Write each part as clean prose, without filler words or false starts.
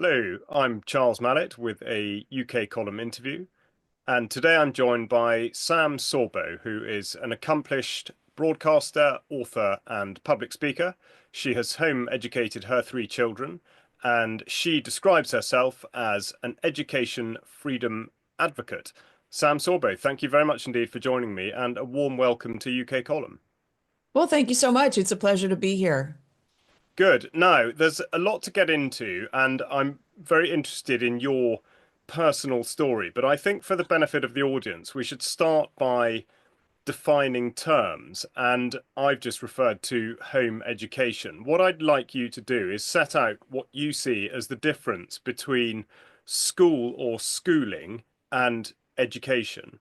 Hello, I'm Charles Malet with a UK column interview, and today I'm joined by Sam Sorbo, who is an accomplished broadcaster, author, and public speaker. She has home educated her three children, and she describes herself as an education freedom advocate. Sam Sorbo, thank you very much indeed for joining me, and a warm welcome to UK column. Well, thank you so much. It's a pleasure to be here. Good. Now, there's a lot to get into, and I'm very interested in your personal story. But I think for the benefit of the audience, we should start by defining terms. And I've just referred to home education. What I'd like you to do is set out what you see as the difference between school or schooling and education.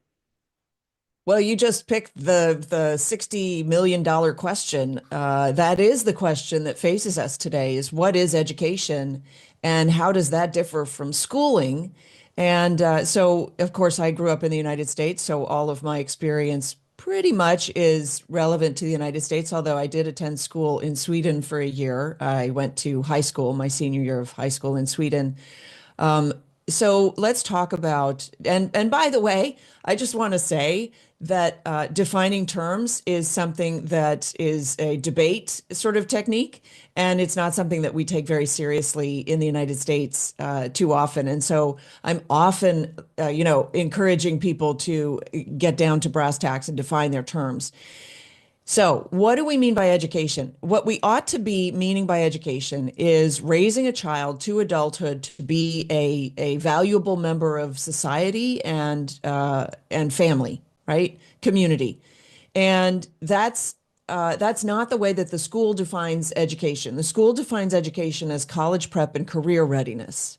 Well, you just picked the $60 million question. That is the question that faces us today is what is education and how does that differ from schooling? And so, of course, I grew up in the United States, so all of my experience pretty much is relevant to the United States, although I did attend school in Sweden for a year. I went to high school, my senior year of high school in Sweden. Um, so let's talk about, and by the way, I just want to say that defining terms is something that is a debate sort of technique, and it's not something that we take very seriously in the United States too often. And so I'm often, encouraging people to get down to brass tacks and define their terms. So, what do we mean by education? What we ought to be meaning by education is raising a child to adulthood to be a valuable member of society and family, right? Community. And that's not the way that the school defines education. The school defines education as college prep and career readiness.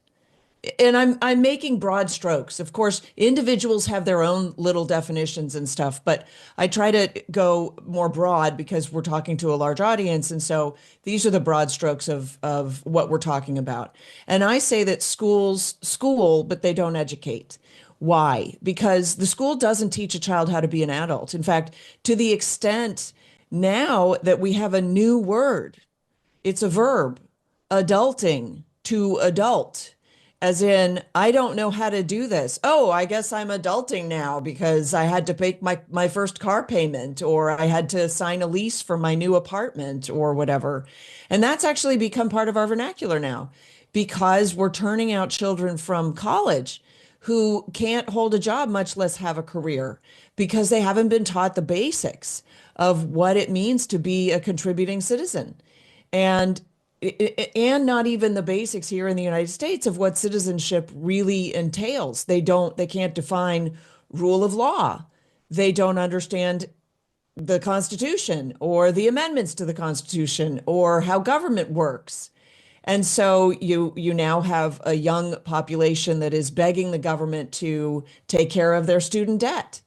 And I'm making broad strokes. Of course, individuals have their own little definitions and stuff, but I try to go more broad because we're talking to a large audience. And so these are the broad strokes of what we're talking about. And I say that schools school, but they don't educate. Why? Because the school doesn't teach a child how to be an adult. In fact, to the extent now that we have a new word, it's a verb, adulting, to adult. As in, I don't know how to do this. Oh, I guess I'm adulting now because I had to make my first car payment or I had to sign a lease for my new apartment or whatever. And that's actually become part of our vernacular now because we're turning out children from college who can't hold a job, much less have a career, because they haven't been taught the basics of what it means to be a contributing citizen. And and not even the basics here in the United States of what citizenship really entails. They can't define rule of law. They don't understand the Constitution or the amendments to the Constitution or how government works. And so you now have a young population that is begging the government to take care of their student debt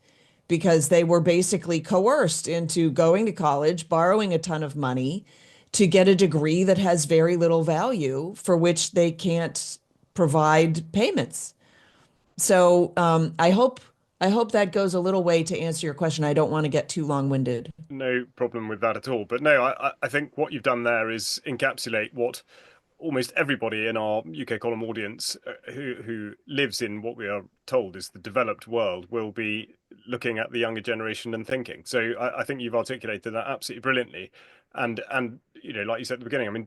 because they were basically coerced into going to college, borrowing a ton of money to get a degree that has very little value for which they can't provide payments. So I hope that goes a little way to answer your question. I don't want to get too long-winded. No problem with that at all. But no, I think what you've done there is encapsulate what almost everybody in our UK column audience who lives in what we are told is the developed world will be looking at the younger generation and thinking. So I think you've articulated that absolutely brilliantly. And like you said at the beginning, I mean,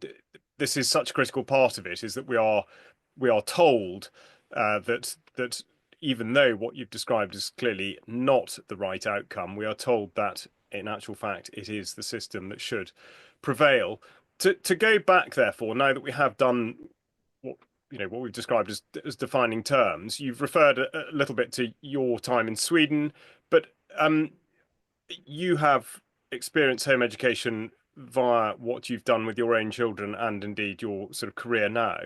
this is such a critical part of it is that we are told that even though what you've described is clearly not the right outcome, we are told that in actual fact it is the system that should prevail. To go back, therefore, now that we have done what we've described as defining terms, you've referred a little bit to your time in Sweden, but you have experienced home education via what you've done with your own children and indeed your sort of career now.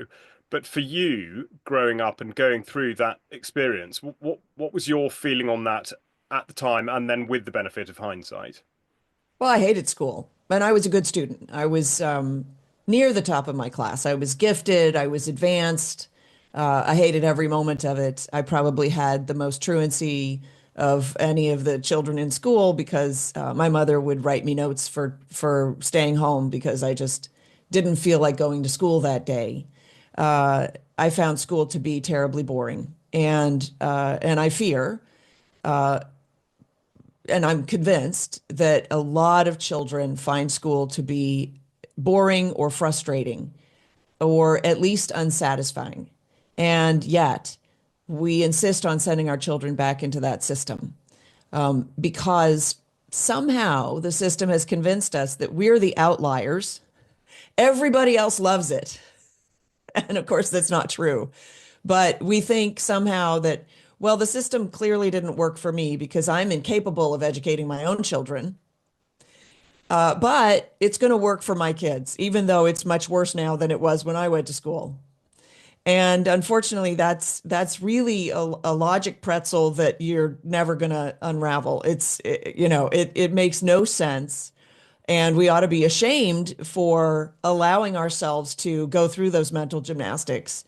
But for you, growing up and going through that experience, what was your feeling on that at the time, and then with the benefit of hindsight? Well, I hated school, and I was a good student. I was near the top of my class. I was gifted. I was advanced. I hated every moment of it. I probably had the most truancy of any of the children in school because my mother would write me notes for staying home because I just didn't feel like going to school that day. Uh, I found school to be terribly boring. And I fear, and I'm convinced that a lot of children find school to be boring or frustrating or at least unsatisfying. And yet we insist on sending our children back into that system, because somehow the system has convinced us that we're the outliers. Everybody else loves it. And of course, that's not true. But we think somehow that, well, the system clearly didn't work for me because I'm incapable of educating my own children. But it's going to work for my kids, even though it's much worse now than it was when I went to school. And unfortunately, that's really a logic pretzel that you're never going to unravel. It makes no sense. And we ought to be ashamed for allowing ourselves to go through those mental gymnastics,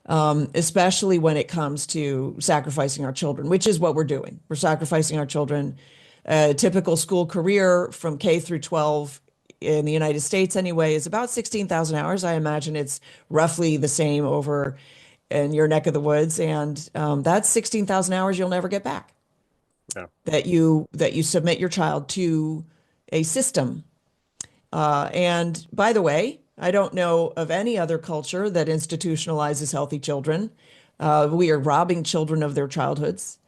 especially when it comes to sacrificing our children, which is what we're doing. We're sacrificing our children. A typical school career from K through 12 in the United States anyway is about 16,000 hours. I imagine it's roughly the same over in your neck of the woods. And that's 16,000 hours you'll never get back. Yeah. That you submit your child to a system. And by the way, I don't know of any other culture that institutionalizes healthy children. We are robbing children of their childhoods,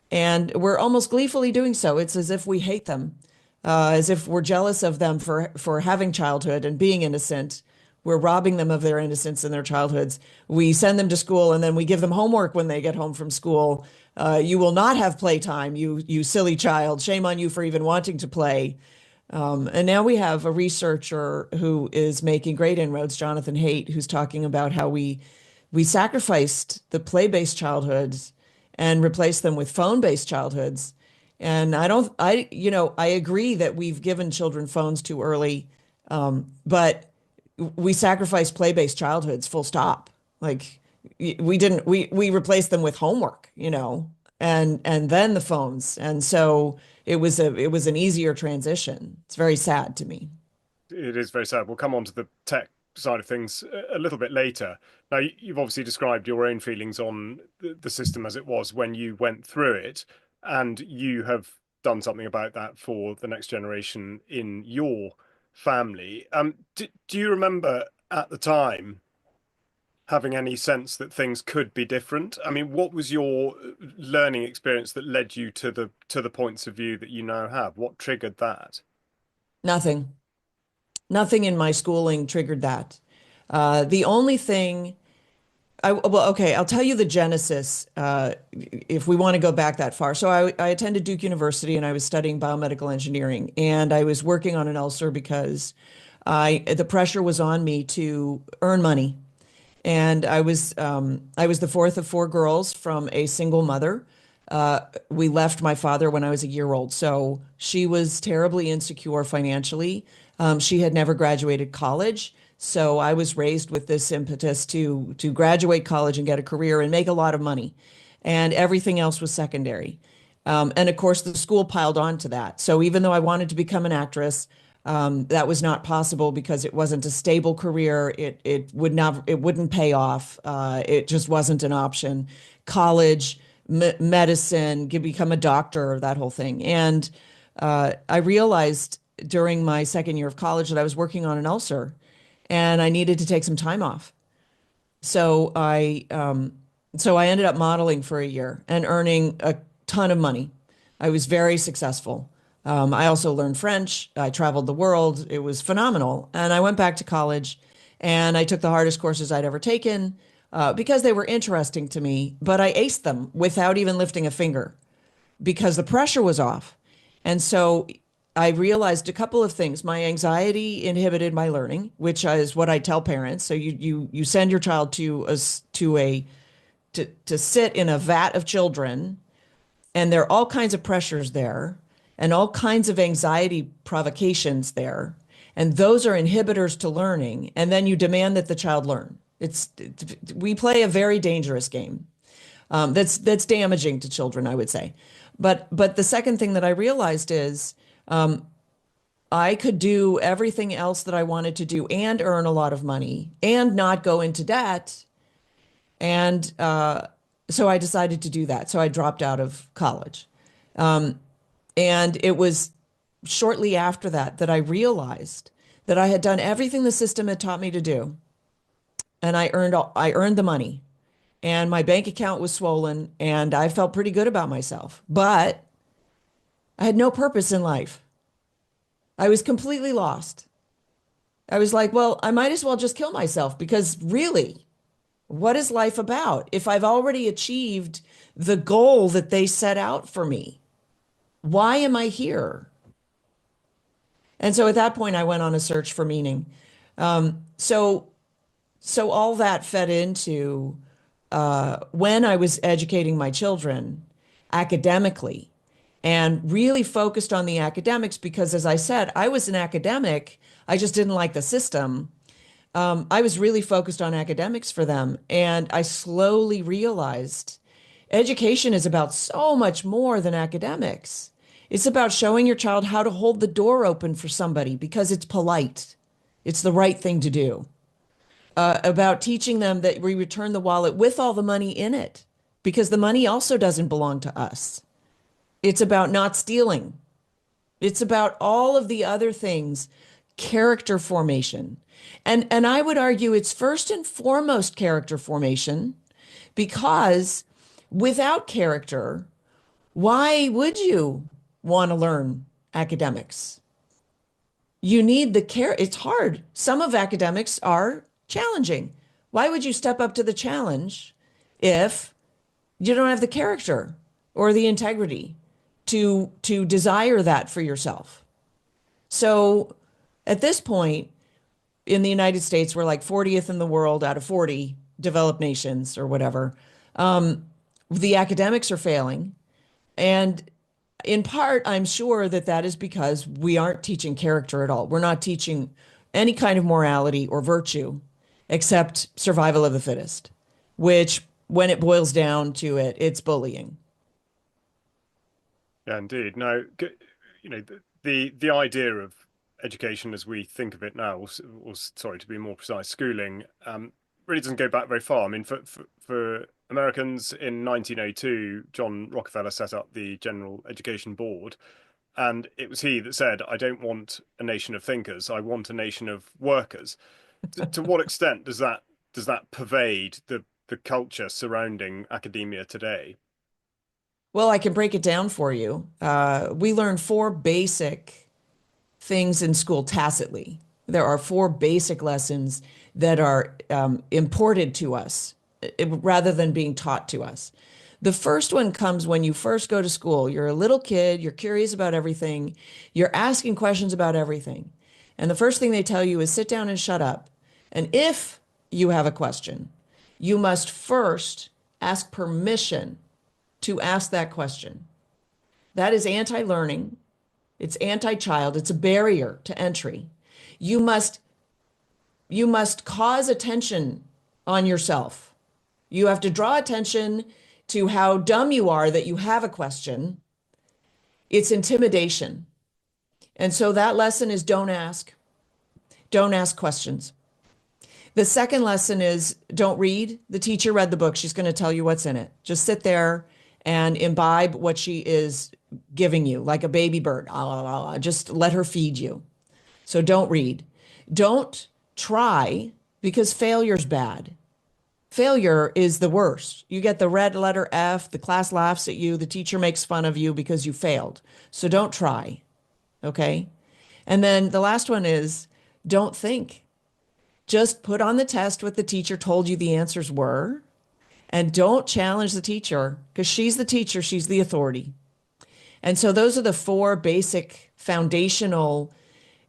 and we're almost gleefully doing so. It's as if we hate them, as if we're jealous of them for having childhood and being innocent. We're robbing them of their innocence in their childhoods. We send them to school and then we give them homework when they get home from school. You will not have playtime, you silly child. Shame on you for even wanting to play. And now we have a researcher who is making great inroads, Jonathan Haidt, who's talking about how we sacrificed the play-based childhoods and replaced them with phone-based childhoods. And I agree that we've given children phones too early, but we sacrificed play-based childhoods, full stop. Like we replaced them with homework, and then the phones. And so it was an easier transition. It's very sad to me. It is very sad. We'll come on to the tech side of things a little bit later. Now, you've obviously described your own feelings on the system as it was when you went through it, and you have done something about that for the next generation in your family. Do you remember at the time having any sense that things could be different? I mean, what was your learning experience that led you to the points of view that you now have? What triggered that? Nothing. Nothing in my schooling triggered that. The only thing well, okay, I'll tell you the genesis, if we want to go back that far. So I attended Duke University and I was studying biomedical engineering, and I was working on an ulcer because the pressure was on me to earn money. And I was the fourth of four girls from a single mother. We left my father when I was a year old, so she was terribly insecure financially. She had never graduated college, so I was raised with this impetus to graduate college and get a career and make a lot of money, and everything else was secondary. And of course, the school piled on to that. So even though I wanted to become an actress, that was not possible because it wasn't a stable career. It wouldn't pay off. It just wasn't an option. College, medicine, become a doctor, that whole thing. And I realized during my second year of college that I was working on an ulcer, and I needed to take some time off. So I ended up modeling for a year and earning a ton of money. I was very successful. I also learned French. I traveled the world. It was phenomenal. And I went back to college and I took the hardest courses I'd ever taken, because they were interesting to me, but I aced them without even lifting a finger because the pressure was off. And so I realized a couple of things. My anxiety inhibited my learning, which is what I tell parents. So you send your child to sit in a vat of children, and there are all kinds of pressures there and all kinds of anxiety provocations there. And those are inhibitors to learning. And then you demand that the child learn. We play a very dangerous game. That's damaging to children, I would say. But the second thing that I realized is I could do everything else that I wanted to do and earn a lot of money and not go into debt And so I decided to do that. So I dropped out of college. And it was shortly after that that I realized that I had done everything the system had taught me to do, and I earned the money, and my bank account was swollen, and I felt pretty good about myself. But I had no purpose in life. I was completely lost. I was like, well, I might as well just kill myself because really, what is life about if I've already achieved the goal that they set out for me? Why am I here? And so at that point, I went on a search for meaning. So so all that fed into when I was educating my children academically and really focused on the academics because, as I said, I was an academic. I just didn't like the system. I was really focused on academics for them. And I slowly realized education is about so much more than academics. It's about showing your child how to hold the door open for somebody because it's polite. It's the right thing to do. About teaching them that we return the wallet with all the money in it because the money also doesn't belong to us. It's about not stealing. It's about all of the other things, character formation. And I would argue it's first and foremost character formation because without character, why would you want to learn academics? You need the care. It's hard. Some of academics are challenging. Why would you step up to the challenge if you don't have the character or the integrity to desire that for yourself? So at this point in the United States, we're like 40th in the world out of 40 developed nations or whatever. The academics are failing. And in part, I'm sure that that is because we aren't teaching character at all. We're not teaching any kind of morality or virtue except survival of the fittest, which when it boils down to it, it's bullying. Yeah, indeed. No, the idea of education as we think of it now, or sorry, to be more precise, schooling, really doesn't go back very far. I mean, for Americans in 1902, John Rockefeller set up the General Education Board, and it was he that said, "I don't want a nation of thinkers. I want a nation of workers." To what extent does that pervade the culture surrounding academia today? Well, I can break it down for you. We learn four basic things in school tacitly. There are four basic lessons that are imported to us rather than being taught to us. The first one comes when you first go to school. You're a little kid, you're curious about everything, you're asking questions about everything. And the first thing they tell you is sit down and shut up. And if you have a question, you must first ask permission to ask that question. That is anti-learning. It's anti-child. It's a barrier to entry. You must you must cause attention on yourself. You have to draw attention to how dumb you are that you have a question. It's intimidation. And so that lesson is don't ask. Don't ask questions. The second lesson is don't read. The teacher read the book. She's going to tell you what's in it. Just sit there and imbibe what she is giving you, like a baby bird. Just let her feed you. So don't read. Don't try because failure's bad. Failure is the worst. You get the red letter F, the class laughs at you, the teacher makes fun of you because you failed. So don't try. Okay. And then the last one is don't think. Just put on the test what the teacher told you the answers were and don't challenge the teacher because she's the teacher, she's the authority. And so those are the four basic foundational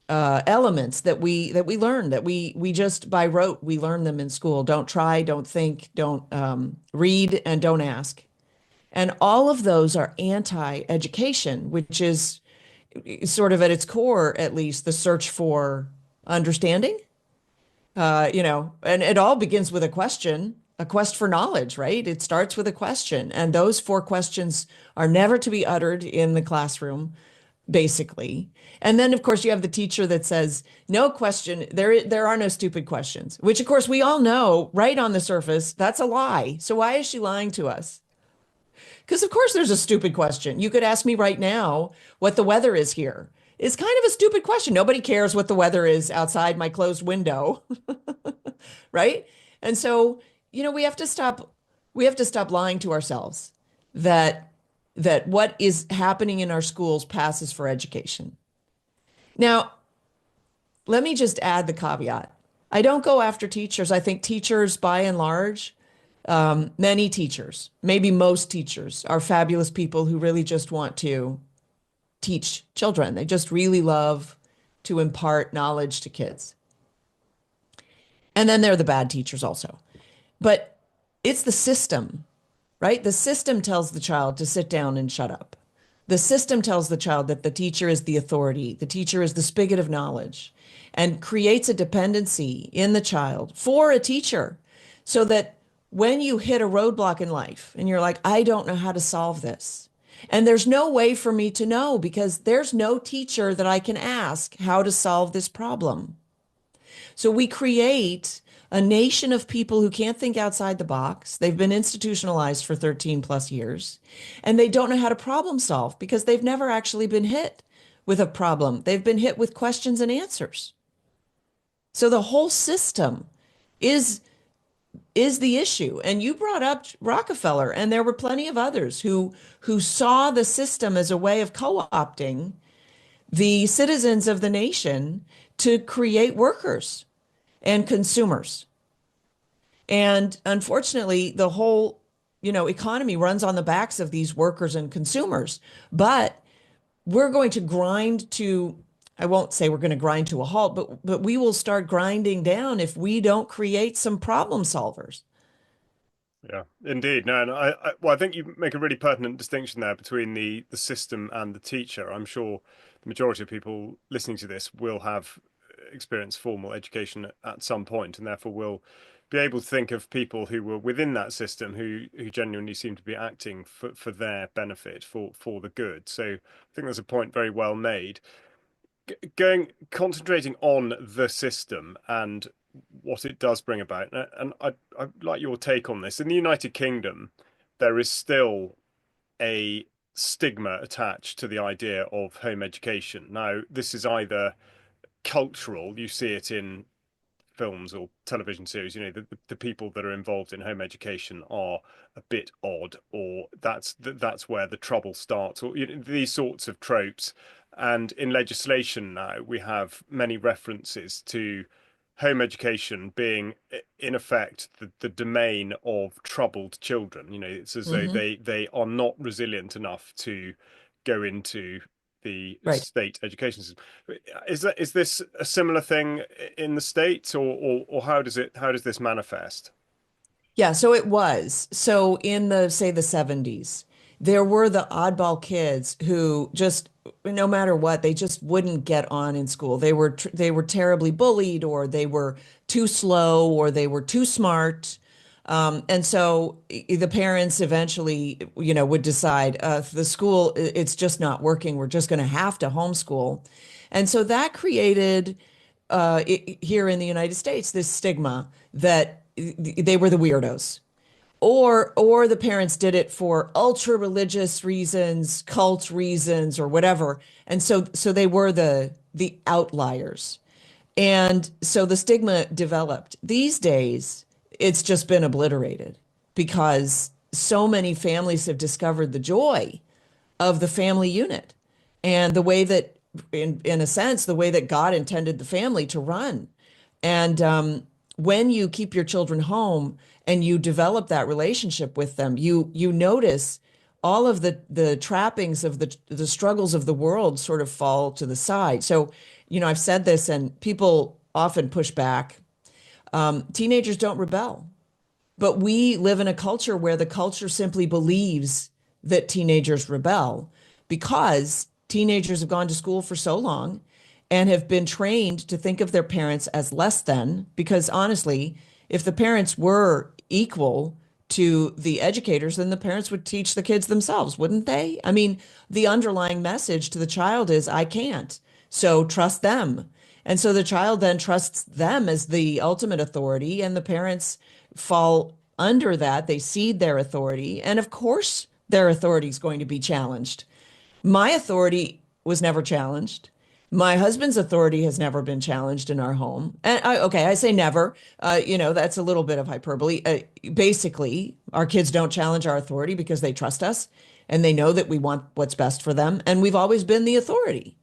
elements that we learn that we just by rote we learn them in school. Don't try, don't think, don't read, and don't ask. And all of those are anti-education, which is sort of at its core, at least, the search for understanding. And it all begins with a question, a quest for knowledge, right? It starts with a question. And those four questions are never to be uttered in the classroom. basically. And then, of course, you have the teacher that says, no question, there are no stupid questions, which, of course, we all know right on the surface, that's a lie. So why is she lying to us? Because, of course, there's a stupid question. You could ask me right now what the weather is here. It's kind of a stupid question. Nobody cares what the weather is outside my closed window, right? And so, we have to stop lying to ourselves that what is happening in our schools passes for education. Now, let me just add the caveat. I don't go after teachers. I think teachers, by and large, many teachers, maybe most teachers, are fabulous people who really just want to teach children. They just really love to impart knowledge to kids. And then there are the bad teachers also. But it's the system, right? The system tells the child to sit down and shut up. The system tells the child that the teacher is the authority, the teacher is the spigot of knowledge, and creates a dependency in the child for a teacher so that when you hit a roadblock in life and you're like, I don't know how to solve this, and there's no way for me to know because there's no teacher that I can ask how to solve this problem. So we create a nation of people who can't think outside the box. They've been institutionalized for 13 plus years, and they don't know how to problem solve because they've never actually been hit with a problem. They've been hit with questions and answers. So the whole system is the issue. And you brought up Rockefeller, and there were plenty of others who saw the system as a way of co-opting the citizens of the nation to create workers and consumers. And unfortunately, the whole, economy runs on the backs of these workers and consumers. But we're going to grind to, I won't say we're going to grind to a halt, but we will start grinding down if we don't create some problem solvers. Yeah, indeed. No, and well, I think you make a really pertinent distinction there between the system and the teacher. I'm sure the majority of people listening to this will have experienced formal education at some point, and therefore will be able to think of people who were within that system who genuinely seem to be acting for their benefit, for the good. So I think there's a point very well made. Concentrating on the system and what it does bring about, and I like your take on this. In the United Kingdom, there is still a stigma attached to the idea of home education. Now, this is either cultural, you see it in films or television series, the people that are involved in home education are a bit odd, or that's where the trouble starts, or these sorts of tropes. And in legislation now, we have many references to home education being, in effect, the domain of troubled children. It's as though Mhm. they are not resilient enough to go into the Right. state education system. Is this a similar thing in the States, or how does this manifest? Yeah, so it was. So in say the 70s, there were the oddball kids who just no matter what, they just wouldn't get on in school. They were terribly bullied, or they were too slow, or they were too smart. And so the parents eventually, would decide the school, it's just not working. We're just going to have to homeschool. And so that created here in the United States this stigma that they were the weirdos, or the parents did it for ultra religious reasons, cult reasons, or whatever. And so they were the outliers. And so the stigma developed. These days, it's just been obliterated because so many families have discovered the joy of the family unit and the way that, in a sense, the way that God intended the family to run. And when you keep your children home and you develop that relationship with them, you notice all of the trappings of the struggles of the world sort of fall to the side. So, I've said this and people often push back. Teenagers don't rebel, but we live in a culture where the culture simply believes that teenagers rebel because teenagers have gone to school for so long and have been trained to think of their parents as less than. Because honestly, if the parents were equal to the educators, then the parents would teach the kids themselves, wouldn't they? I mean, the underlying message to the child is, I can't, so trust them. And so the child then trusts them as the ultimate authority, and the parents fall under that. They cede their authority. And of course, their authority is going to be challenged. My authority was never challenged. My husband's authority has never been challenged in our home. And okay, I say never. That's a little bit of hyperbole. Basically, our kids don't challenge our authority because they trust us and they know that we want what's best for them. And we've always been the authority.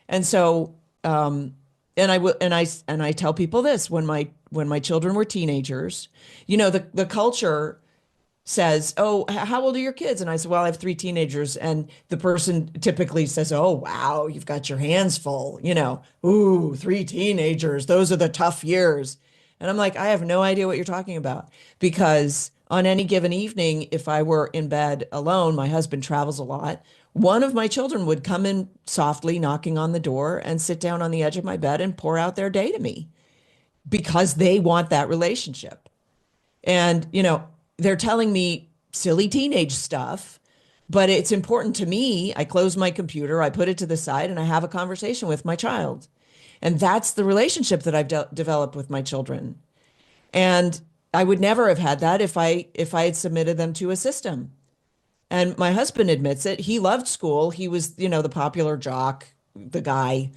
And so, and I will, and I tell people this when my children were teenagers, the culture says, "Oh, how old are your kids?" And I said, "Well, I have three teenagers." And the person typically says, "Oh, wow, you've got your hands full, ooh, three teenagers. Those are the tough years." And I'm like, I have no idea what you're talking about, because on any given evening, if I were in bed alone, my husband travels a lot. One of my children would come in softly, knocking on the door, and sit down on the edge of my bed and pour out their day to me because they want that relationship. And, they're telling me silly teenage stuff, but it's important to me. I close my computer, I put it to the side, and I have a conversation with my child. And that's the relationship that I've developed with my children. And I would never have had that if I had submitted them to a system. And my husband admits it. He loved school. He was, the popular jock, the guy,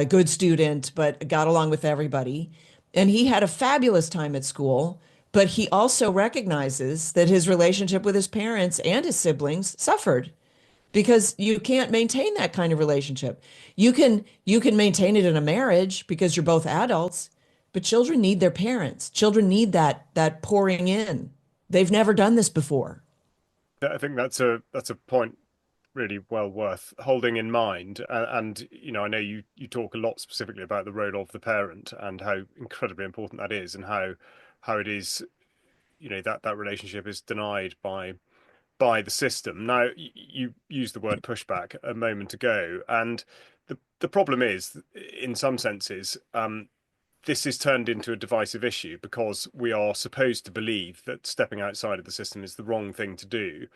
good student, but got along with everybody. And he had a fabulous time at school. But he also recognizes that his relationship with his parents and his siblings suffered because you can't maintain that kind of relationship. You can maintain it in a marriage because you're both adults, but children need their parents. Children need that pouring in. They've never done this before. I think that's a point really well worth holding in mind. And I know you talk a lot specifically about the role of the parent and how incredibly important that is, and how it is, that relationship is denied by the system. Now, you used the word pushback a moment ago, and the problem is, in some senses, this is turned into a divisive issue because we are supposed to believe that stepping outside of the system is the wrong thing to do.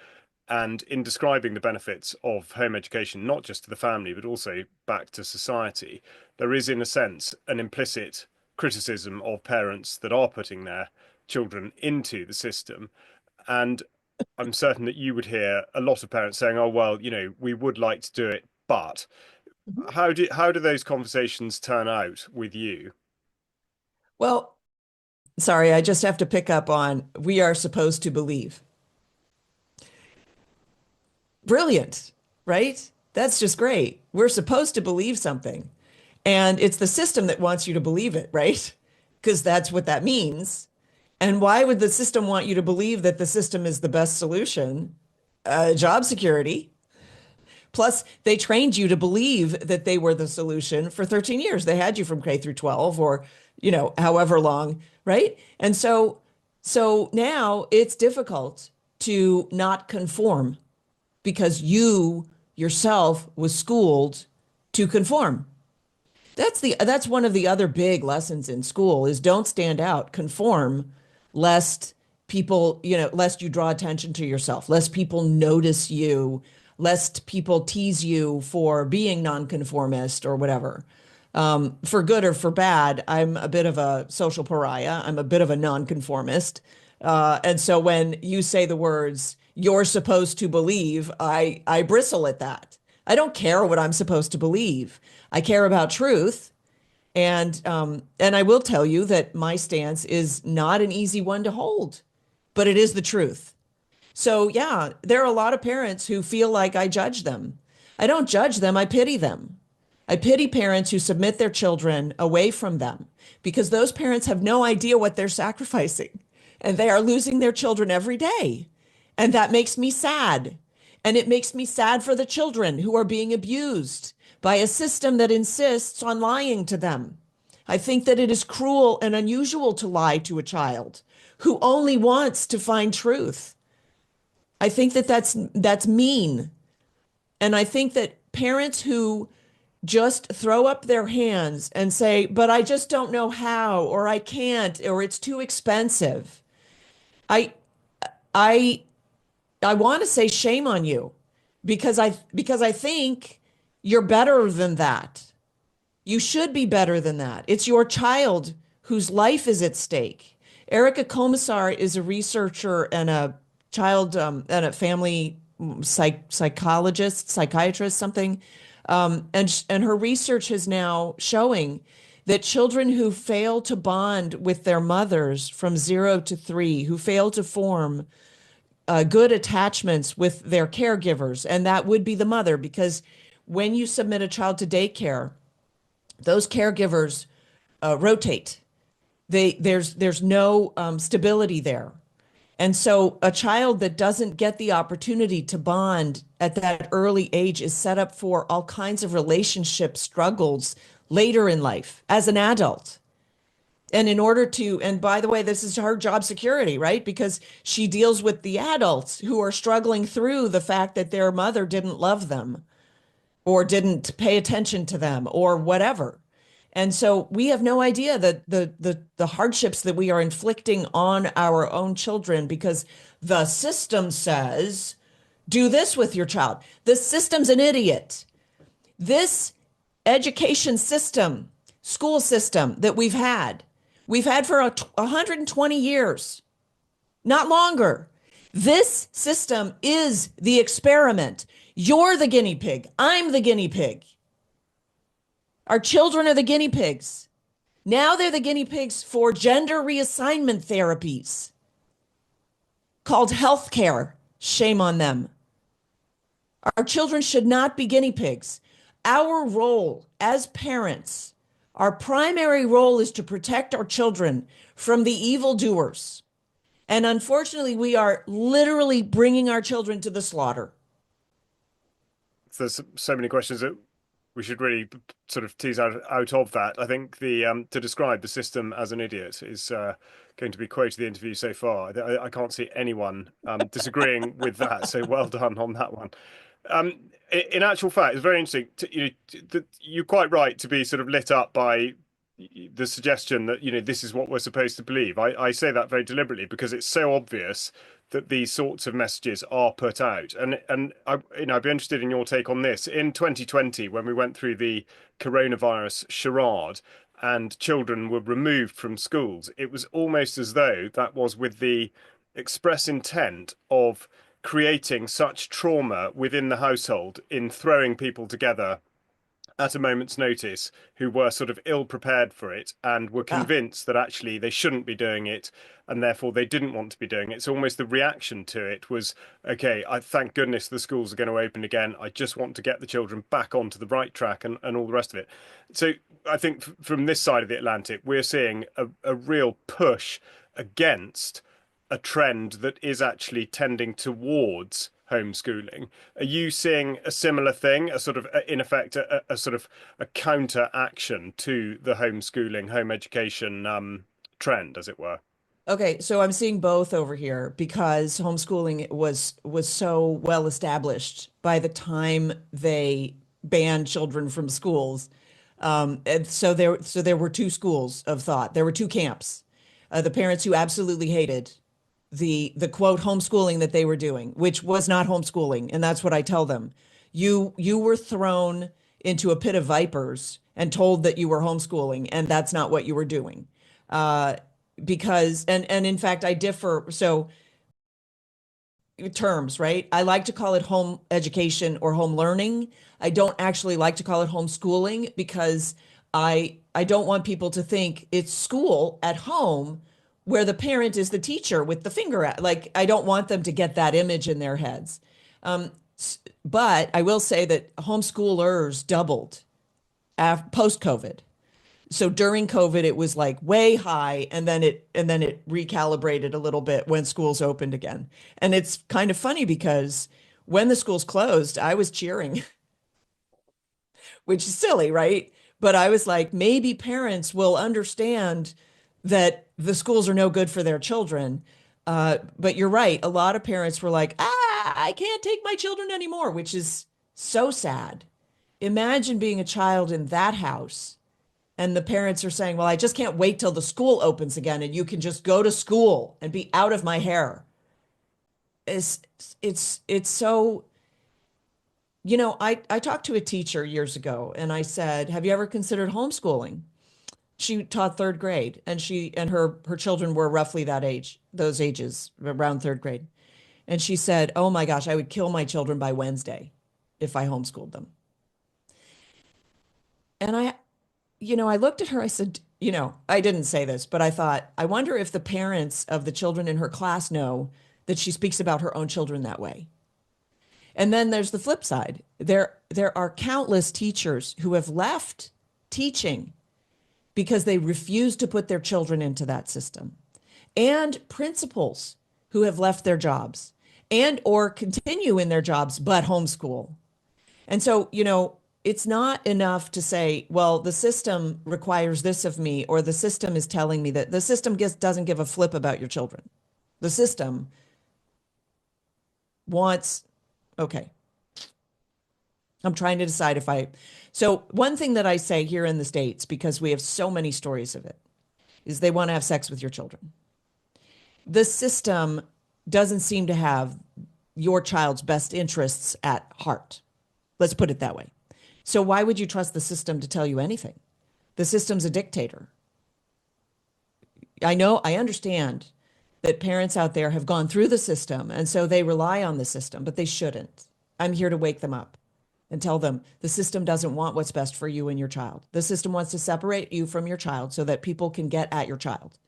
And in describing the benefits of home education, not just to the family, but also back to society, there is, in a sense, an implicit criticism of parents that are putting their children into the system. And I'm certain that you would hear a lot of parents saying, "Oh, well, we would like to do it, but." Mhm. How do those conversations turn out with you? Well, sorry, I just have to pick up on we are supposed to believe. Brilliant, right? That's just great. We're supposed to believe something. And it's the system that wants you to believe it, right? Because that's what that means. And why would the system want you to believe that the system is the best solution? Job security. Plus, they trained you to believe that they were the solution for 13 years. They had you from K through 12 or, however long, right? And so now it's difficult to not conform because you yourself was schooled to conform. That's one of the other big lessons in school is don't stand out, conform, lest lest you draw attention to yourself, lest people notice you, lest people tease you for being nonconformist or whatever. For good or for bad, I'm a bit of a social pariah. I'm a bit of a nonconformist. And so when you say the words, "you're supposed to believe," I bristle at that. I don't care what I'm supposed to believe. I care about truth. And I will tell you that my stance is not an easy one to hold, but it is the truth. So yeah, there are a lot of parents who feel like I judge them. I don't judge them, I pity them. I pity parents who submit their children away from them because those parents have no idea what they're sacrificing and they are losing their children every day. And that makes me sad. And it makes me sad for the children who are being abused by a system that insists on lying to them. I think that it is cruel and unusual to lie to a child who only wants to find truth. I think that that's mean. And I think that parents who just throw up their hands and say, "But I just don't know how," or "I can't," or "it's too expensive." I I I want to say shame on you because I think you're better than that. You should be better than that. It's your child whose life is at stake. Erica Komisar is a researcher and a child and a family psychologist, psychiatrist, something. And her research is now showing that children who fail to bond with their mothers from 0 to 3, who fail to form good attachments with their caregivers, and that would be the mother, because when you submit a child to daycare, those caregivers rotate. There's no stability there. And so a child that doesn't get the opportunity to bond at that early age is set up for all kinds of relationship struggles later in life as an adult. And in order to, and by the way, this is her job security, right? Because she deals with the adults who are struggling through the fact that their mother didn't love them or didn't pay attention to them or whatever. And so we have no idea that the hardships that we are inflicting on our own children because the system says, do this with your child. The system's an idiot. This education system, school system that we've had for 120 years, not longer. This system is the experiment. You're the guinea pig. I'm the guinea pig. Our children are the guinea pigs. Now they're the guinea pigs for gender reassignment therapies called healthcare. Shame on them. Our children should not be guinea pigs. Our role as parents, our primary role is to protect our children from the evildoers. And unfortunately, we are literally bringing our children to the slaughter. There's so many questions that we should really sort of tease out of that. I think the to describe the system as an idiot is going to be quote of the interview so far. I can't see anyone disagreeing with that. So well done on that one. In actual fact, it's very interesting. You're quite right to be sort of lit up by the suggestion that this is what we're supposed to believe. I say that very deliberately because it's so obvious that these sorts of messages are put out. And I'd be interested in your take on this. In 2020, when we went through the coronavirus charade and children were removed from schools, it was almost as though that was with the express intent of creating such trauma within the household in throwing people together at a moment's notice who were sort of ill prepared for it and were Yeah. convinced that actually they shouldn't be doing it and therefore they didn't want to be doing it. So almost the reaction to it was, okay, I thank goodness the schools are going to open again. I just want to get the children back onto the right track and all the rest of it. So I think from this side of the Atlantic, we're seeing a real push against a trend that is actually tending towards homeschooling. Are you seeing a similar thing, a sort of, in effect, a sort of a counter action to the homeschooling, home education trend, as it were? Okay, so I'm seeing both over here because homeschooling was so well established by the time they banned children from schools. And so there were two schools of thought. There were two camps. The parents who absolutely hated the quote homeschooling that they were doing, which was not homeschooling, and that's what I tell them. You were thrown into a pit of vipers and told that you were homeschooling, and that's not what you were doing. Because and in fact I differ. So terms, right? I like to call it home education or home learning. I don't actually like to call it homeschooling because I don't want people to think it's school at home where the parent is the teacher with the finger at. Like I don't want them to get that image in their heads. Um, but I will say that homeschoolers doubled post COVID. So during COVID, it was like way high, and then it recalibrated a little bit when schools opened again. And it's kind of funny because when the schools closed, I was cheering, which is silly, right? But I was like, maybe parents will understand that the schools are no good for their children. But you're right. A lot of parents were like, I can't take my children anymore, which is so sad. Imagine being a child in that house and the parents are saying, well, I just can't wait till the school opens again and you can just go to school and be out of my hair. is it's so, I talked to a teacher years ago and I said, "Have you ever considered homeschooling?" She taught third grade and her children were roughly that age, those ages, around third grade. And she said, "Oh my gosh, I would kill my children by Wednesday if I homeschooled them." And I looked at her, I said, I didn't say this, but I thought, I wonder if the parents of the children in her class know that she speaks about her own children that way. And then there's the flip side. There are countless teachers who have left teaching because they refuse to put their children into that system, and principals who have left their jobs and or continue in their jobs but homeschool. And so, it's not enough to say, well, the system requires this of me, or the system is telling me that. The system doesn't give a flip about your children. The system wants, okay, I'm trying to decide if I. So, one thing that I say here in the States, because we have so many stories of it, is they want to have sex with your children. The system doesn't seem to have your child's best interests at heart. Let's put it that way. So why would you trust the system to tell you anything? The system's a dictator. I understand that parents out there have gone through the system and so they rely on the system, but they shouldn't. I'm here to wake them up and tell them the system doesn't want what's best for you and your child. The system wants to separate you from your child so that people can get at your child.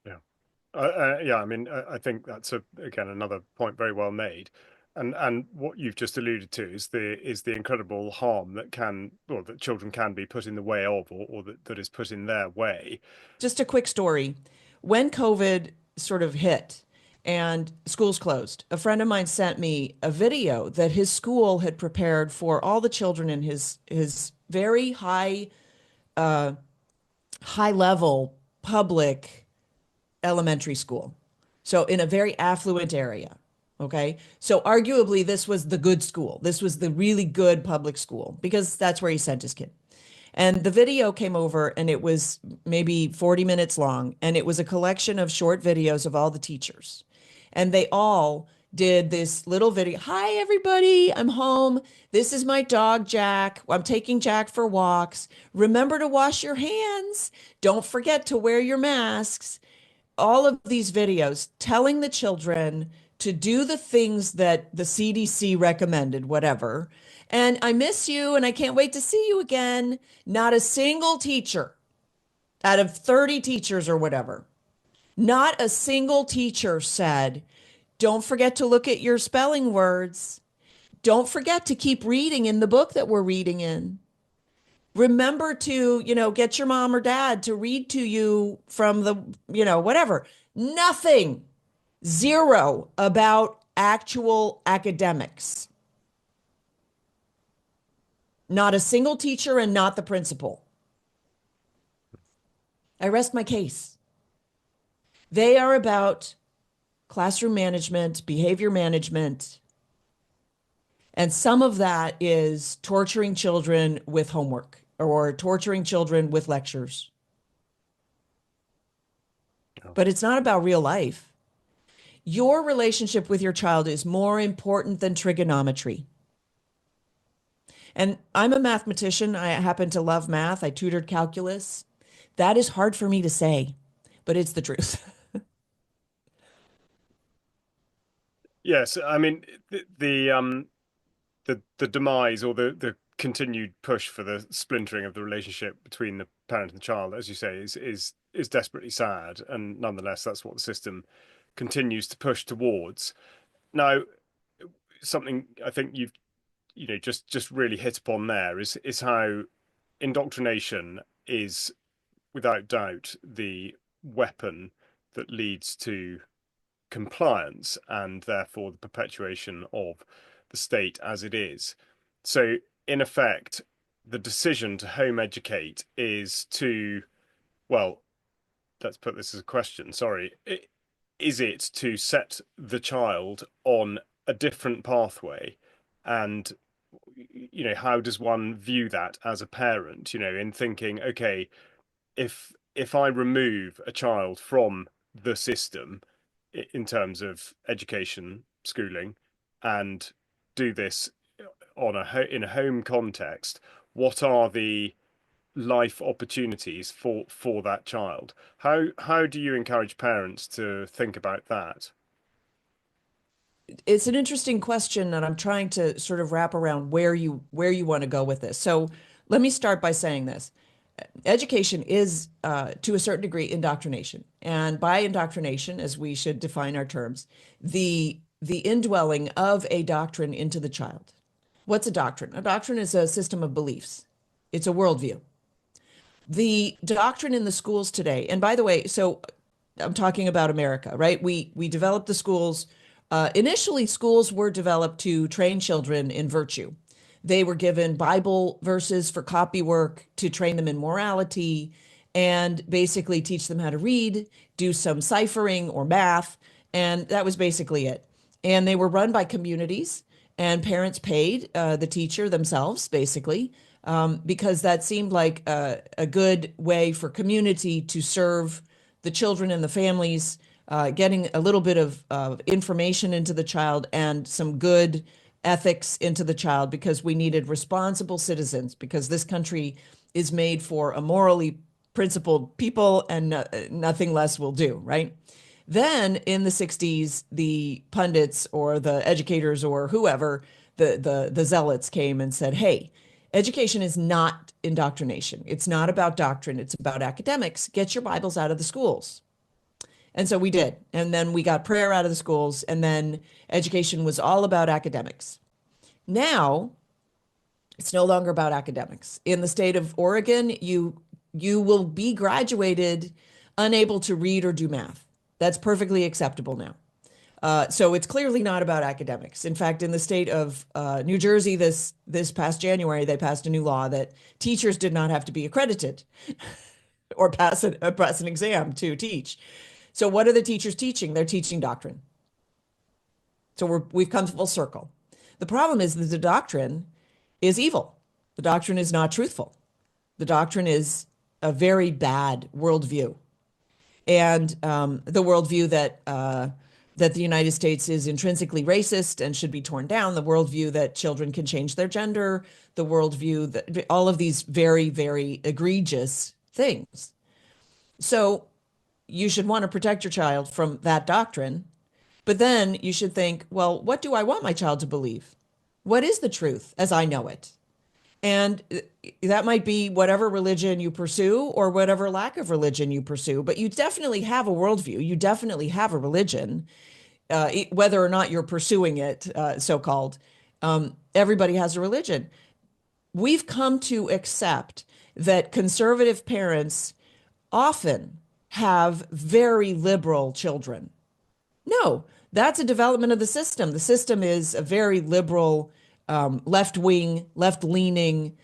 Yeah. Yeah, I mean, I think that's again another point very well made, and what you've just alluded to is the incredible harm that that children can be put in the way of, or that is put in their way. Just a quick story. When COVID sort of hit and schools closed, a friend of mine sent me a video that his school had prepared for all the children in his very high level public elementary school. So in a very affluent area. Okay. So arguably this was the good school. This was the really good public school because that's where he sent his kid. And the video came over and it was maybe 40 minutes long. And it was a collection of short videos of all the teachers. And they all did this little video. "Hi, everybody. I'm home. This is my dog, Jack. I'm taking Jack for walks. Remember to wash your hands. Don't forget to wear your masks." All of these videos telling the children to do the things that the CDC recommended, whatever. And "I miss you and I can't wait to see you again." Not a single teacher out of 30 teachers or whatever, not a single teacher said, "Don't forget to look at your spelling words. Don't forget to keep reading in the book that we're reading in. Remember to, get your mom or dad to read to you from the, whatever." Nothing. Zero about actual academics. Not a single teacher and not the principal. I rest my case. They are about classroom management, behavior management, and some of that is torturing children with homework or torturing children with lectures. Oh. But it's not about real life. Your relationship with your child is more important than trigonometry. And I'm a mathematician. I happen to love math. I tutored calculus. That is hard for me to say, but it's the truth. Yes, I mean the demise, or the continued push for the splintering of the relationship between the parent and the child, as you say, is desperately sad, and nonetheless that's what the system continues to push towards. Now, something I think you've just really hit upon there is how indoctrination is without doubt the weapon that leads to compliance and therefore the perpetuation of the state as it is. So, in effect, the decision to home educate is to, well, let's put this as a question, sorry. Is it to set the child on a different pathway? And, how does one view that as a parent, in thinking, okay, if I remove a child from the system, in terms of education, schooling, and do this on in a home context, what are the life opportunities for that child? How do you encourage parents to think about that? It's an interesting question, and I'm trying to sort of wrap around where you want to go with this. So let me start by saying this. Education is, to a certain degree, indoctrination. And by indoctrination, as we should define our terms, the indwelling of a doctrine into the child. What's a doctrine? A doctrine is a system of beliefs. It's a worldview. The doctrine in the schools today, and by the way, so I'm talking about America, right? We developed the schools. Initially, schools were developed to train children in virtue. They were given Bible verses for copy work to train them in morality and basically teach them how to read, do some ciphering or math, and that was basically it. And they were run by communities, and parents paid the teacher themselves, basically, because that seemed like a good way for community to serve the children and the families, getting a little bit of information into the child and some good ethics into the child, because we needed responsible citizens, because this country is made for a morally principled people, and nothing less will do, right? Then in the 60s, the pundits or the educators or whoever, the zealots came and said, hey, education is not indoctrination. It's not about doctrine. It's about academics. Get your Bibles out of the schools. And so we did. And then we got prayer out of the schools. And then education was all about academics. Now it's no longer about academics. In the state of Oregon, you will be graduated unable to read or do math. That's perfectly acceptable now. So it's clearly not about academics. In fact, in the state of New Jersey, this past January, they passed a new law that teachers did not have to be accredited or pass an exam to teach. So what are the teachers teaching? They're teaching doctrine. So we've come full circle. The problem is that the doctrine is evil. The doctrine is not truthful. The doctrine is a very bad worldview. And the worldview that the United States is intrinsically racist and should be torn down, the worldview that children can change their gender, the worldview that all of these very, very egregious things. So you should want to protect your child from that doctrine, but then you should think, well, what do I want my child to believe? What is the truth as I know it? And that might be whatever religion you pursue or whatever lack of religion you pursue, but you definitely have a worldview. You definitely have a religion, whether or not you're pursuing it, so-called. Everybody has a religion. We've come to accept that conservative parents often have very liberal children. No, that's a development of the system. The system is a very liberal, left-wing, left-leaning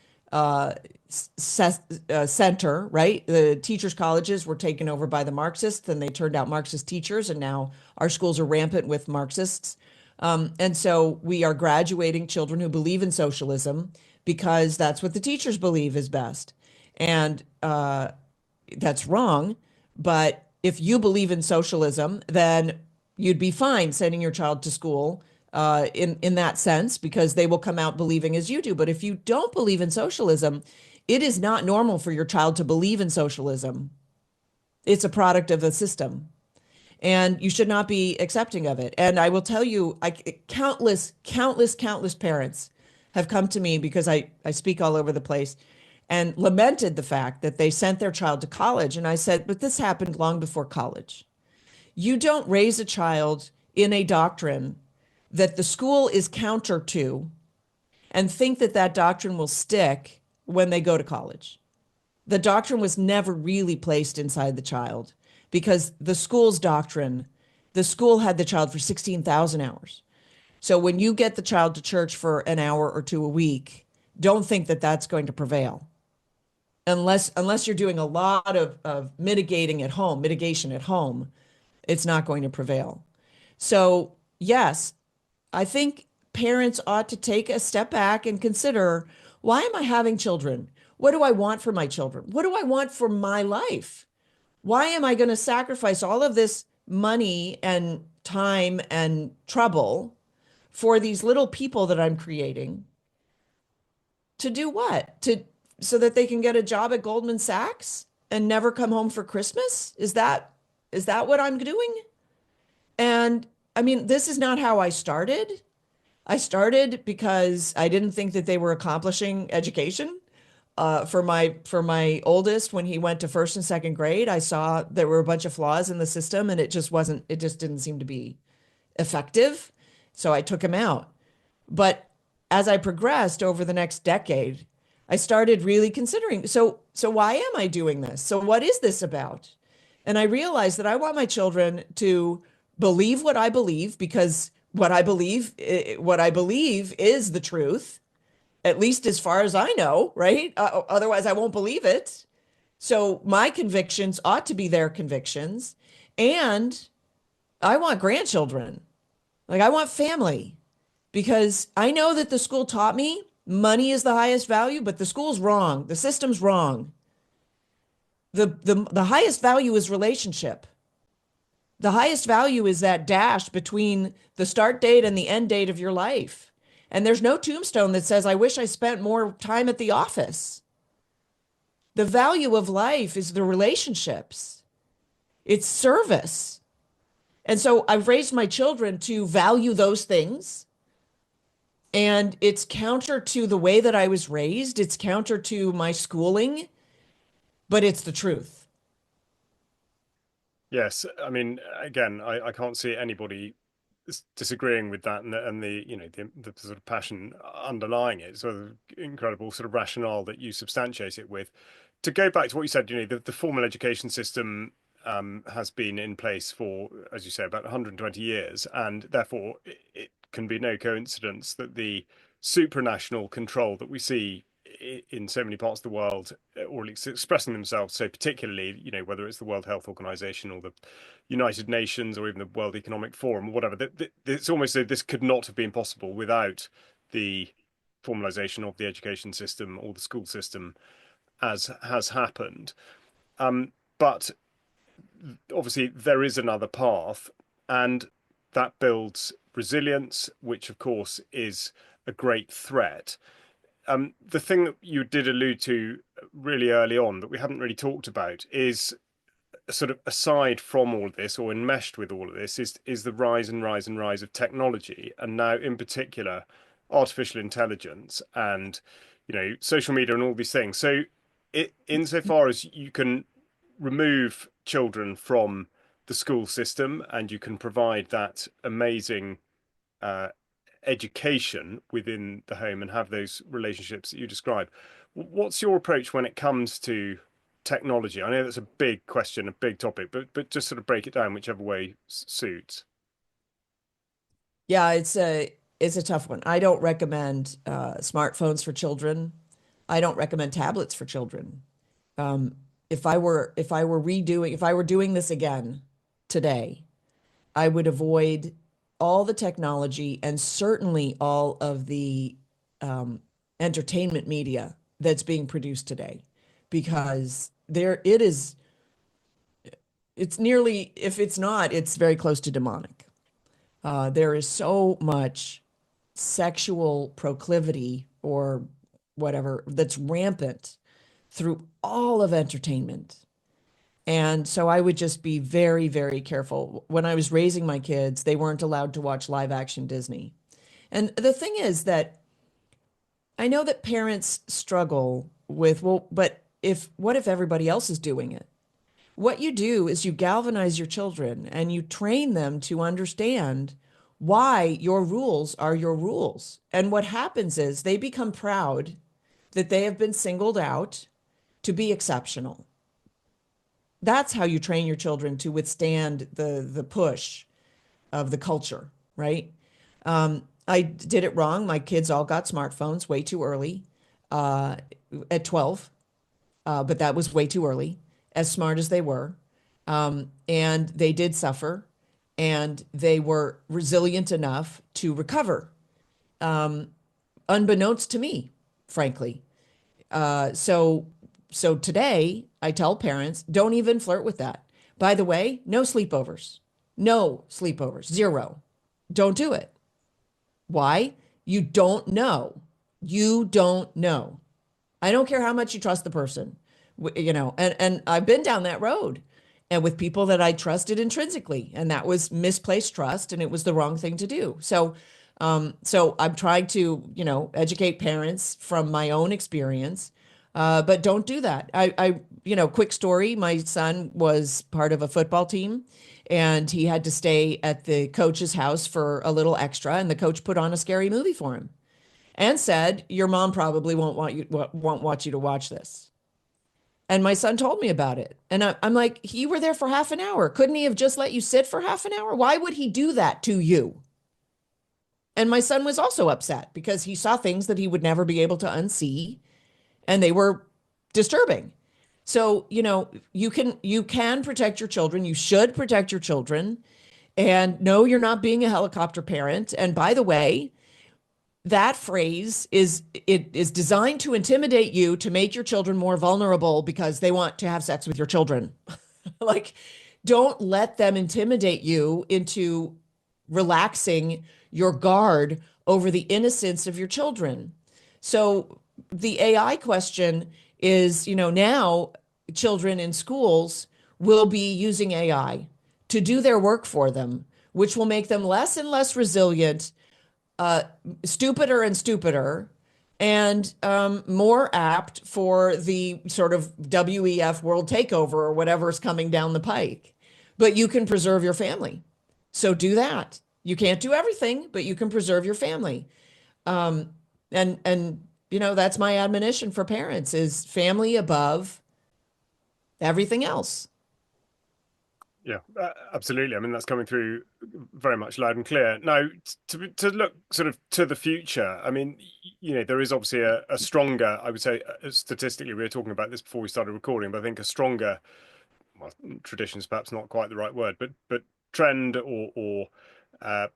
center, right? The teachers' colleges were taken over by the Marxists, and they turned out Marxist teachers, and now our schools are rampant with Marxists. And so we are graduating children who believe in socialism because that's what the teachers believe is best. And that's wrong. But if you believe in socialism, then you'd be fine sending your child to school in that sense, because they will come out believing as you do. But if you don't believe in socialism, it is not normal for your child to believe in socialism. It's a product of the system, and you should not be accepting of it. And I will tell you, countless parents have come to me, because I speak all over the place, and lamented the fact that they sent their child to college. And I said, but this happened long before college. You don't raise a child in a doctrine that the school is counter to and think that that doctrine will stick when they go to college. The doctrine was never really placed inside the child, because the school's doctrine, the school had the child for 16,000 hours. So when you get the child to church for an hour or two a week, don't think that that's going to prevail. Unless you're doing a lot of mitigation at home, it's not going to prevail. So yes, I think parents ought to take a step back and consider, why am I having children? What do I want for my children? What do I want for my life? Why am I going to sacrifice all of this money and time and trouble for these little people that I'm creating to do what? To so that they can get a job at Goldman Sachs and never come home for Christmas? Is that what I'm doing? And I mean, this is not how I started. I started because I didn't think that they were accomplishing education. For my oldest, when he went to first and second grade, I saw there were a bunch of flaws in the system, and it just didn't seem to be effective. So I took him out. But as I progressed over the next decade, I started really considering, so why am I doing this? So what is this about? And I realized that I want my children to believe what I believe because what I believe is the truth, at least as far as I know, right? Otherwise, I won't believe it. So my convictions ought to be their convictions. And I want grandchildren. Like I want family because I know that the school taught me money is the highest value, but the school's wrong. The system's wrong. The highest value is relationship. The highest value is that dash between the start date and the end date of your life. And there's no tombstone that says, I wish I spent more time at the office. The value of life is the relationships, it's service. And so I've raised my children to value those things. And it's counter to the way that I was raised, it's counter to my schooling, but it's the truth. Yes, I mean, again, I can't see anybody disagreeing with that, and the the sort of passion underlying it, sort of incredible sort of rationale that you substantiate it with. To go back to what you said, the formal education system has been in place for, as you say, about 120 years, and therefore it can be no coincidence that the supranational control that we see in so many parts of the world, or at least expressing themselves so particularly, whether it's the World Health Organization or the United Nations or even the World Economic Forum or whatever, it's almost as this could not have been possible without the formalization of the education system or the school system as has happened. But obviously there is another path, and that builds resilience, which of course is a great threat. The thing that you did allude to really early on that we haven't really talked about is sort of aside from all of this or enmeshed with all of this is the rise and rise and rise of technology, and now in particular artificial intelligence and social media and all these things. So insofar as you can remove children from the school system and you can provide that amazing uh, education within the home and have those relationships that you describe. What's your approach when it comes to technology? I know that's a big question, a big topic, but just sort of break it down whichever way suits. Yeah, it's a tough one. I don't recommend smartphones for children. I don't recommend tablets for children. If I were doing this again today, I would avoid all the technology and certainly all of the entertainment media that's being produced today, because it's nearly, if it's not, it's very close to demonic. There is so much sexual proclivity or whatever that's rampant through all of entertainment. And so I would just be very, very careful. When I was raising my kids, they weren't allowed to watch live action Disney. And the thing is that I know that parents struggle with, well, but what if everybody else is doing it? What you do is you galvanize your children and you train them to understand why your rules are your rules. And what happens is they become proud that they have been singled out to be exceptional. That's how you train your children to withstand the push of the culture, right? I did it wrong. My kids all got smartphones way too early, uh, at 12, but that was way too early, as smart as they were. And they did suffer, and they were resilient enough to recover, unbeknownst to me, frankly. So today I tell parents, don't even flirt with that. By the way, no sleepovers. No sleepovers, zero. Don't do it. Why? You don't know. You don't know. I don't care how much you trust the person, and I've been down that road and with people that I trusted intrinsically, and that was misplaced trust, and it was the wrong thing to do. So I'm trying to, educate parents from my own experience, but don't do that. Quick story, my son was part of a football team and he had to stay at the coach's house for a little extra, and the coach put on a scary movie for him and said, "Your mom probably won't want you to watch this." And my son told me about it. And I'm like, "You were there for half an hour. Couldn't he have just let you sit for half an hour? Why would he do that to you?" And my son was also upset because he saw things that he would never be able to unsee, and they were disturbing. So, you can protect your children. You should protect your children. And no, you're not being a helicopter parent. And by the way, that phrase is designed to intimidate you, to make your children more vulnerable because they want to have sex with your children. Like, don't let them intimidate you into relaxing your guard over the innocence of your children. So the AI question is, now children in schools will be using AI to do their work for them, which will make them less and less resilient, stupider and stupider, and more apt for the sort of WEF world takeover or whatever is coming down the pike. But you can preserve your family. So do that. You can't do everything, but you can preserve your family. And that's my admonition for parents is family above everything else. Yeah, absolutely. I mean, that's coming through very much loud and clear. Now, to look sort of to the future, I mean, there is obviously a stronger, I would say, statistically, we were talking about this before we started recording, but I think a stronger, well, tradition is perhaps not quite the right word, but trend or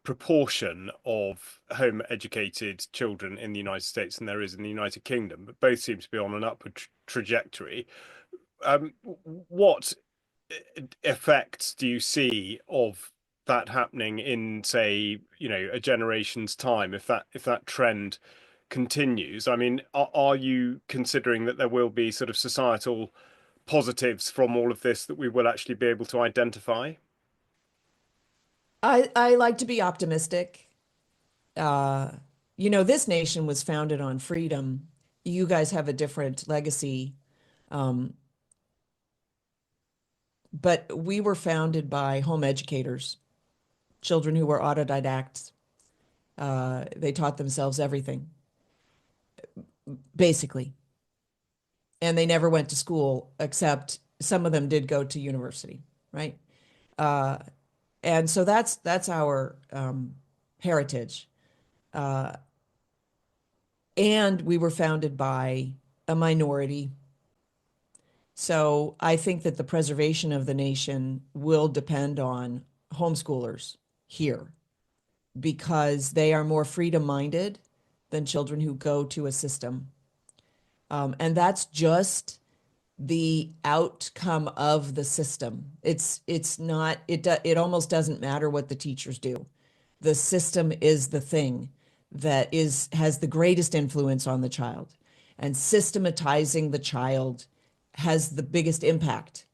proportion of home educated children in the United States than there is in the United Kingdom, but both seem to be on an upward trajectory. What effects do you see of that happening in, say, a generation's time, if that trend continues? I mean, are you considering that there will be sort of societal positives from all of this that we will actually be able to identify? I like to be optimistic. Uh, this nation was founded on freedom. You guys have a different legacy. Um, but we were founded by home educators, children who were autodidacts. They taught themselves everything, basically. And they never went to school, except some of them did go to university, right? Uh, and so that's our heritage. Uh, and we were founded by a minority. So I think that the preservation of the nation will depend on homeschoolers here because they are more freedom-minded than children who go to a system. And that's just the outcome of the system. It's not, it almost doesn't matter what the teachers do. The system is the thing that has the greatest influence on the child. And systematizing the child has the biggest impact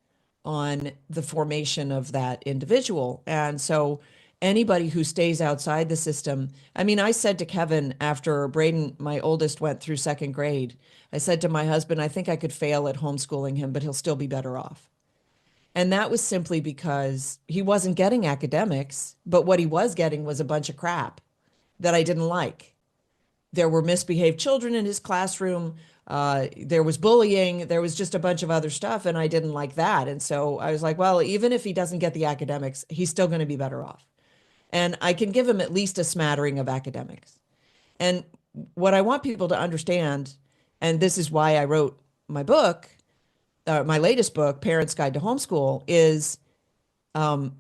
on the formation of that individual. And so anybody who stays outside the system, I mean, I said to Kevin after Braden, my oldest, went through second grade, I said to my husband, I think I could fail at homeschooling him, but he'll still be better off. And that was simply because he wasn't getting academics, but what he was getting was a bunch of crap that I didn't like. There were misbehaved children in his classroom. There was bullying. There was just a bunch of other stuff, and I didn't like that. And so I was like, well, even if he doesn't get the academics, he's still going to be better off. And I can give him at least a smattering of academics. And what I want people to understand, and this is why I wrote my book, my latest book, Parents Guide to Homeschool, is um,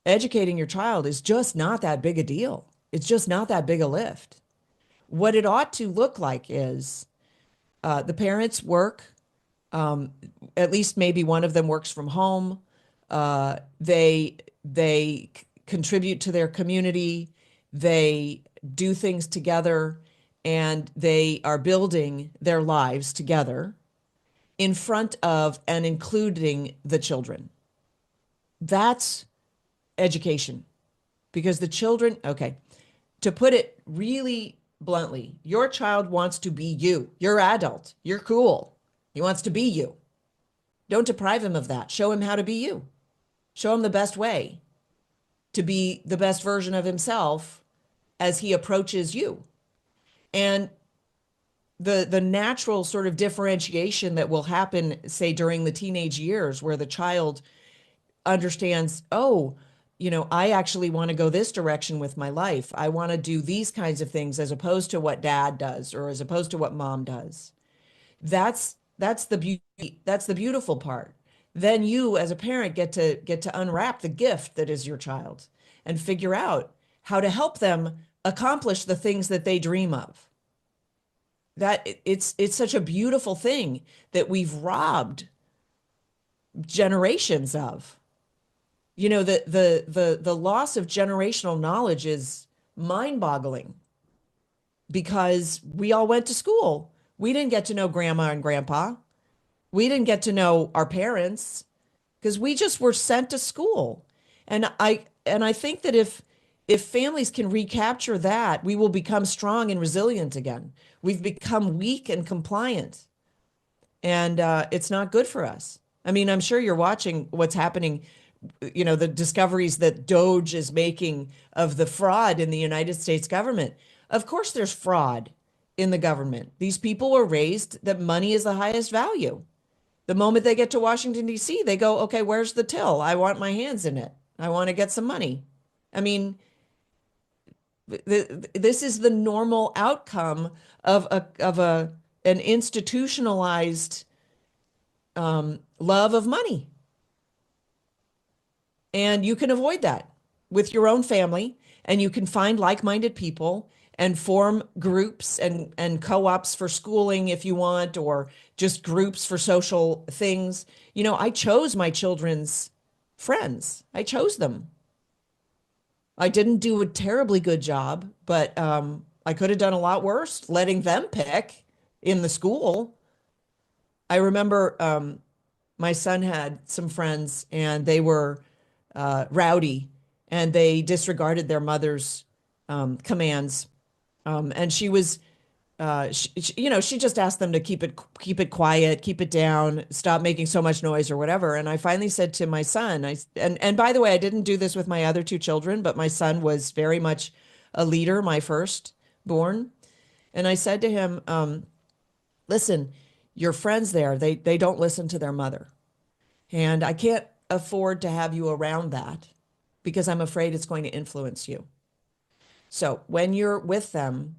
educating your child is just not that big a deal. It's just not that big a lift. What it ought to look like is the parents work, um, at least maybe one of them works from home. They contribute to their community, they do things together, and they are building their lives together in front of and including the children. That's education. Because the children, okay, to put it really bluntly, your child wants to be you. You're adult. You're cool. He wants to be you. Don't deprive him of that. Show him how to be you. Show him the best way to be the best version of himself as he approaches you. And the natural sort of differentiation that will happen, say, during the teenage years, where the child understands, oh, I actually want to go this direction with my life. I want to do these kinds of things as opposed to what dad does or as opposed to what mom does. That's the beauty. That's the beautiful part. Then you as a parent get to unwrap the gift that is your child and figure out how to help them accomplish the things that they dream of. That it's such a beautiful thing that we've robbed generations of. The loss of generational knowledge is mind-boggling because we all went to school. We didn't get to know grandma and grandpa. We didn't get to know our parents because we just were sent to school. And I think that if families can recapture that, we will become strong and resilient again. We've become weak and compliant, and it's not good for us. I mean, I'm sure you're watching what's happening, the discoveries that Doge is making of the fraud in the United States government. Of course, there's fraud in the government. These people were raised that money is the highest value. The moment they get to Washington, D.C., they go, okay, where's the till? I want my hands in it. I want to get some money. I mean, this is the normal outcome of an institutionalized love of money. And you can avoid that with your own family, and you can find like-minded people and form groups and co-ops for schooling if you want, or just groups for social things. I chose my children's friends. I chose them. I didn't do a terribly good job, but I could have done a lot worse letting them pick in the school. I remember my son had some friends, and they were rowdy, and they disregarded their mother's commands. And she was, she just asked them to keep it quiet, keep it down, stop making so much noise or whatever. And I finally said to my son, and by the way, I didn't do this with my other two children, but my son was very much a leader, my firstborn. And I said to him, listen, your friends there, they don't listen to their mother. And I can't afford to have you around that because I'm afraid it's going to influence you. So when you're with them,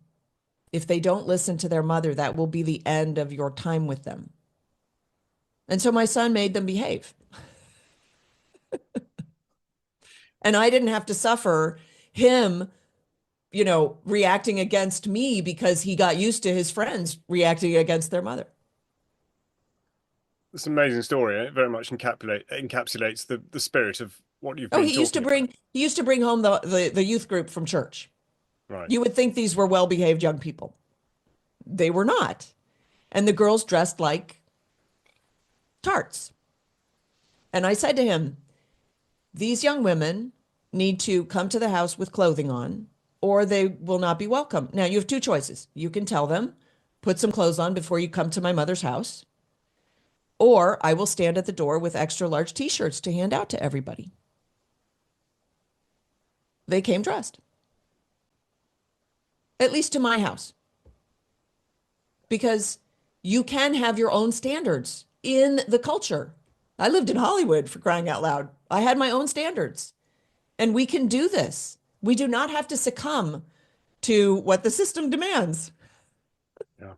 if they don't listen to their mother, that will be the end of your time with them. And so my son made them behave. And I didn't have to suffer him, reacting against me because he got used to his friends reacting against their mother. It's an amazing story. It very much encapsulates the spirit of what you've Oh, been talking about. he used to bring home the youth group from church. Right. You would think these were well-behaved young people. They were not. And the girls dressed like tarts. And I said to him, these young women need to come to the house with clothing on, or they will not be welcome. Now, you have two choices. You can tell them, put some clothes on before you come to my mother's house, or I will stand at the door with extra large t-shirts to hand out to everybody. They came dressed. At least to my house. Because you can have your own standards in the culture. I lived in Hollywood, for crying out loud. I had my own standards. And we can do this. We do not have to succumb to what the system demands. Yeah.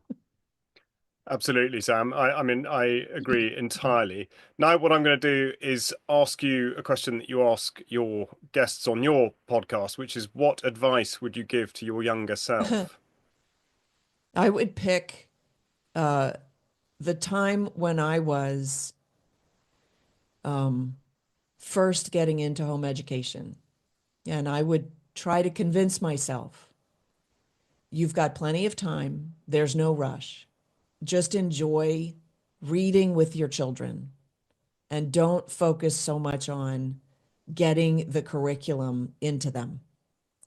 Absolutely, Sam. I mean, I agree entirely. Now, what I'm going to do is ask you a question that you ask your guests on your podcast, which is, what advice would you give to your younger self? I would pick the time when I was first getting into home education. And I would try to convince myself, you've got plenty of time. There's no rush. Just enjoy reading with your children and don't focus so much on getting the curriculum into them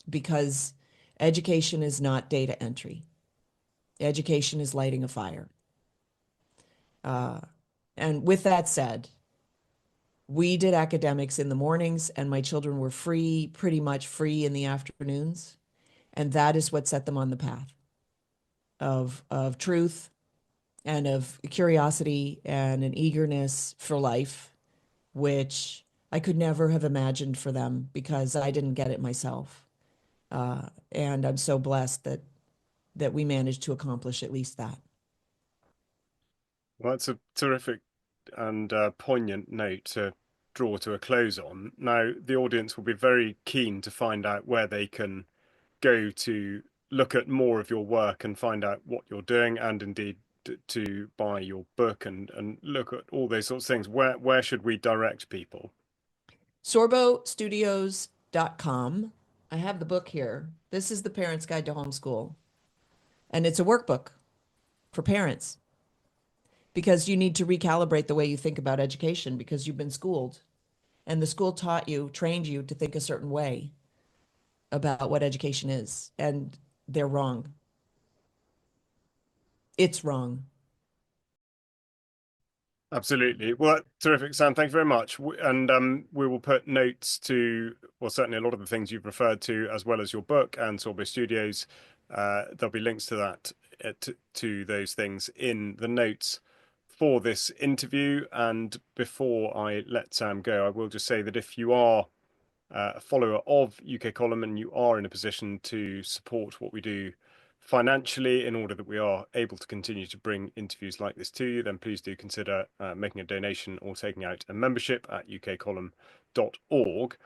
because education is not data entry. Education is lighting a fire. Uh, and with that said, we did academics in the mornings and my children were free, pretty much free in the afternoons. And that is what set them on the path of truth and of curiosity and an eagerness for life, which I could never have imagined for them because I didn't get it myself. And I'm so blessed that we managed to accomplish at least that. Well, that's a terrific and poignant note to draw to a close on. Now, the audience will be very keen to find out where they can go to look at more of your work and find out what you're doing, and indeed to buy your book and look at all those sorts of things. Where should we direct people? sorbostudios.com. I have the book here. This is the Parent's Guide to Homeschool, and it's a workbook for parents because you need to recalibrate the way you think about education because you've been schooled and the school taught you, trained you to think a certain way about what education is, and they're wrong. It's wrong. Absolutely. Well, terrific, Sam. Thank you very much. And we will put notes to, well, certainly a lot of the things you've referred to, as well as your book and Sorbo Studios. There'll be links to that, to those things in the notes for this interview. And before I let Sam go, I will just say that if you are a follower of UK Column and you are in a position to support what we do financially in order that we are able to continue to bring interviews like this to you, then please do consider making a donation or taking out a membership at ukcolumn.org.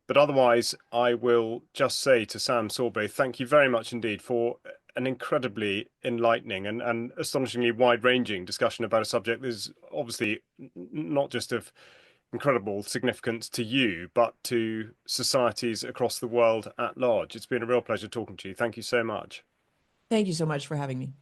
But otherwise, I will just say to Sam Sorbo, thank you very much indeed for an incredibly enlightening and astonishingly wide-ranging discussion about a subject that is obviously not just of incredible significance to you, but to societies across the world at large. It's been a real pleasure talking to you. Thank you so much. Thank you so much for having me.